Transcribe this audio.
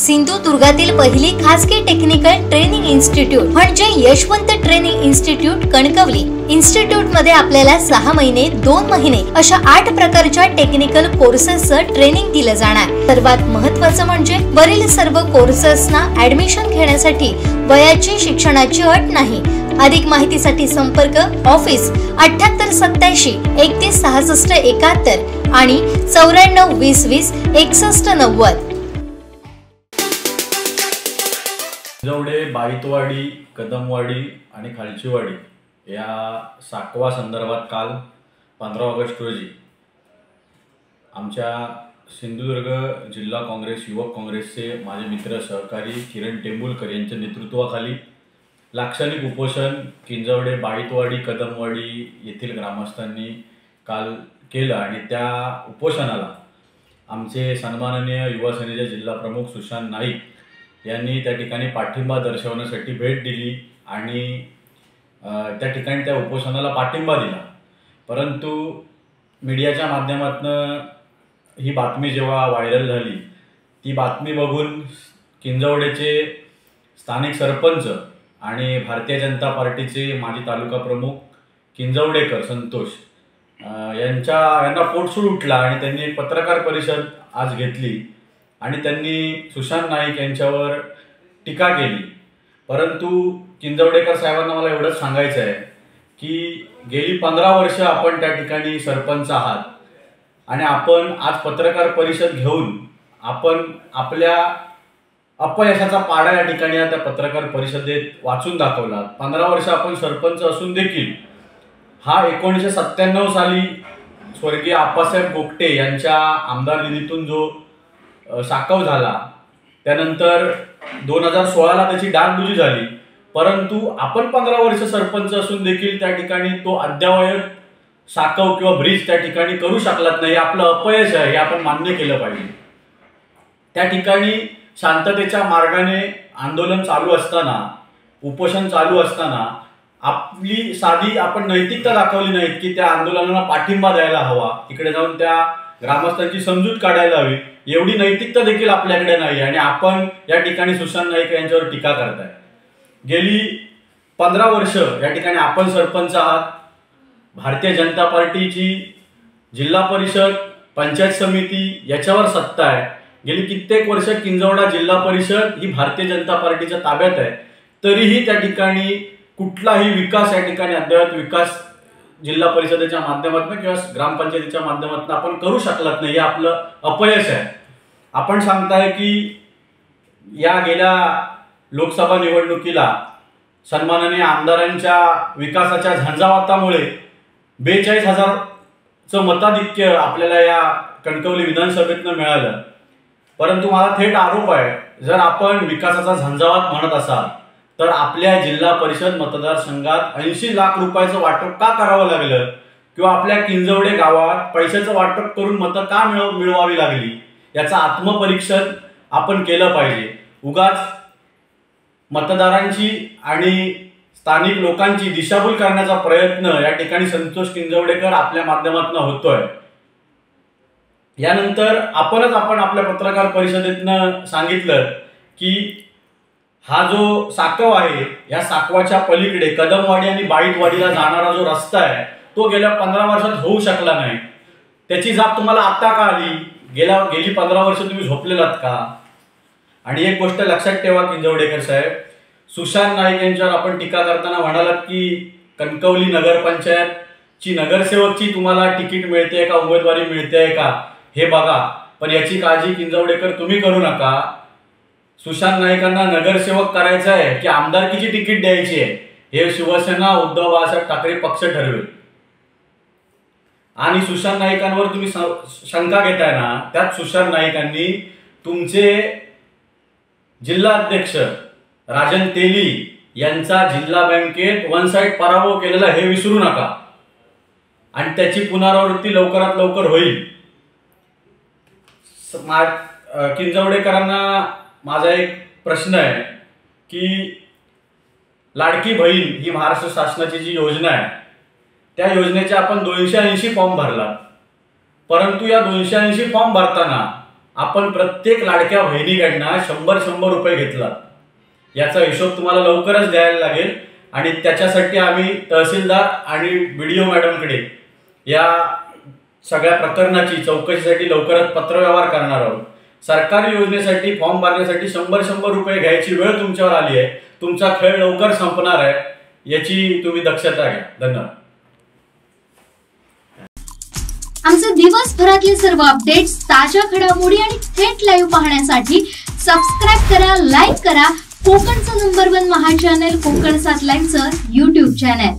सिंधुदुर्गातील पहिली खासगी technical training institute म्हणजे Yashwant training institute Kankavli. Institute मध्ये आपल्याला 6 महिने 2 महिने अशा 8 प्रकारच्या टेक्निकल कोर्सेसचं ट्रेनिंग दिलं जाणार। सर्वात महत्त्वाचं म्हणजे वरील सर्व कोर्सेसना ऍडमिशन घेण्यासाठी वयाची शिक्षणाची अट नाही। अधिक माहितीसाठी संपर्क ऑफिस 78 87 31 66 71 आणि 94 20 20 61 90। किंजवडे, बाईतवाडी, कदमवाडी आणि खालचीवाडी या साकवा संदर्भात काल 15 ऑगस्ट रोजी आमच्या सिंधुदुर्ग जिल्हा काँग्रेस युवक काँग्रेसचे माझे मित्र सहकारी किरण टेंबुलकर यांच्या नेतृत्वाखाली लाक्षणिक उपोषण किंजवडे, बाईतवाडी, कदमवाडी येथील ग्रामस्थांनी काल केलं आणि त्या उपोषणाला आमचे सन्माननीय युवा सेनेचे जिल्हा प्रमुख सुशांत नाईक यांनी त्या ठिकाणी पाठिंबा दर्शवण्यासाठी भेट दिली आणि त्या ठिकाणी त्या उपोषणाला पाठिंबा दिला। परंतु मीडियाच्या माध्यमातून ही बातमी जेव्हा व्हायरल झाली ती बातमी बघून किंजवडेचे स्थानिक सरपंच आणि भारतीय जनता पार्टीचे माजी तालुका प्रमुख किंजवडेकर संतोष यांना पोटसूळ उठला आणि त्यांनी एक पत्रकार परिषद आज घेतली आणि त्यांनी सुशांत नाईक यांच्यावर टीका केली। परंतु किंजवडेकर साहेबांना मला एवढंच सांगायचं आहे की गेली 15 वर्ष आपण त्या ठिकाणी सरपंच आहात आणि आपण आज पत्रकार परिषद घेऊन आपण आपल्या अपयशाचा पाडा या ठिकाणी त्या पत्रकार परिषदेत वाचून दाखवला। 15 वर्ष आपण सरपंच असून देखील हा 1997 साली स्वर्गीय आप्पासाहेब गोगटे यांच्या आमदार निधीतून जो साकव झाला, त्यानंतर 2016ला त्याची डागडुजी झाली। परंतु आपण 15 वर्ष सरपंच असून देखील त्या ठिकाणी तो अद्ययावत साकव किंवा ब्रिज त्या ठिकाणी करू शकलात नाही। आपलं अपयश आहे हे आपण मान्य केलं पाहिजे। त्या ठिकाणी शांततेच्या मार्गाने आंदोलन चालू असताना, उपोषण चालू असताना आपली साधी आपण नैतिकता दाखवली नाही की त्या आंदोलनाला पाठिंबा द्यायला हवा, तिकडे जाऊन त्या ग्रामस्थांची समजूत काढायला हवी, एवढी नैतिकता देखील आपल्याकडे नाही आणि आपण या ठिकाणी सुशांत नाईक यांच्यावर टीका करताय। गेली 15 वर्ष या ठिकाणी आपण सरपंच आहात। भारतीय जनता पार्टीची जिल्हा परिषद, पंचायत समिती याच्यावर सत्ता आहे। गेली कित्येक वर्ष किंजवडा जिल्हा परिषद ही भारतीय जनता पार्टीच्या ताब्यात आहे, तरीही त्या ठिकाणी कुठलाही विकास या ठिकाणी अद्ययावत विकास जिल्हा परिषदेच्या माध्यमातून किंवा ग्रामपंचायतीच्या माध्यमातून आपण करू शकलात नाही, हे आपलं अपयश आहे। आपण सांगताय की या गेल्या लोकसभा निवडणुकीला सन्माननीय आमदारांच्या विकासाच्या झंझावातामुळे 42,000चं मताधिक्य आपल्याला या कणकवली विधानसभेतनं मिळालं। परंतु मला थेट आरोप आहे, जर आपण विकासाचा झंझावात म्हणत असाल तर आपल्या जिल्हा परिषद मतदारसंघात 80 लाख रुपयाचं वाटप का करावं लागलं किंवा आपल्या किंजवडे गावात पैशाचं वाटप करून मतं का मिळवावी लागली याचं आत्मपरीक्षण आपण केलं पाहिजे। उगाच मतदारांची आणि स्थानिक लोकांची दिशाभूल करण्याचा प्रयत्न या ठिकाणी संतोष किंजवडेकर आपल्या माध्यमातून होतोय। यानंतर आपण आपल्या पत्रकार परिषदेतनं सांगितलं की हा जो साकव आहे या साकवाच्या पलीकडे कदमवाडी आणि बाईतवाडीला जाणारा जो रस्ता आहे तो गेल्या 15 वर्षात होऊ शकला नाही। त्याची जाब तुम्हाला आता का आली? गेली 15 वर्ष तुम्ही झोपलेलात का? आणि एक गोष्ट लक्षात ठेवा किंजवडेकर साहेब, सुशांत नाईक यांच्यावर आपण टीका करताना म्हणालात की कणकवली नगरपंचायतची नगरसेवकची तुम्हाला तिकीट मिळते का, उमेदवारी मिळते का हे बघा, पण याची काळजी किंजवडेकर तुम्ही करू नका। सुशांत नाईकांना नगरसेवक करायचं आहे की आमदारकीची तिकीट द्यायची आहे हे शिवसेना उद्धव बाळासाहेब ठाकरे पक्ष ठरवेल। आणि सुशांत नाईकांवर तुम्ही शंका घेताय ना, त्यात सुशांत नाईकांनी तुमचे जिल्हाध्यक्ष राजन तेली यांचा जिल्हा बँकेत वन साइड पराभव केलेला हे विसरू नका आणि त्याची पुनरावृत्ती लवकरात लवकर होईल। किंजवडेकरांना माझा एक प्रश्न आहे की लाडकी बहीण ही महाराष्ट्र शासनाची जी योजना आहे त्या योजनेचे आपण 280 फॉर्म भरला, परंतु या 280 फॉर्म भरताना आपण प्रत्येक लाडक्या बहिणीकडनं 100 रुपये घेतला. याचा हिशोब तुम्हाला लवकरच द्यायला लागेल आणि त्याच्यासाठी आम्ही तहसीलदार आणि BDO मॅडमकडे या सगळ्या प्रकरणाची चौकशीसाठी लवकरच पत्रव्यवहार करणार आहोत. सरकारी योजनेसाठी फॉर्म भरण्यासाठी 100 रुपये घ्यायची वेळ तुमच्यावर आली आहे. तुमचा खेळ लवकर संपणार आहे, याची तुम्ही दक्षता घ्या. धन्यवाद. आमचे दिवसभरातले सर्व अपडेट्स, ताज्या घडामोडी आणि थेट लाईव्ह पाहण्यासाठी सबस्क्राईब करा, लाईक करा कोकणचं नंबर 1 महा चॅनल कोकण 7 लाईव्हचं YouTube चॅनल.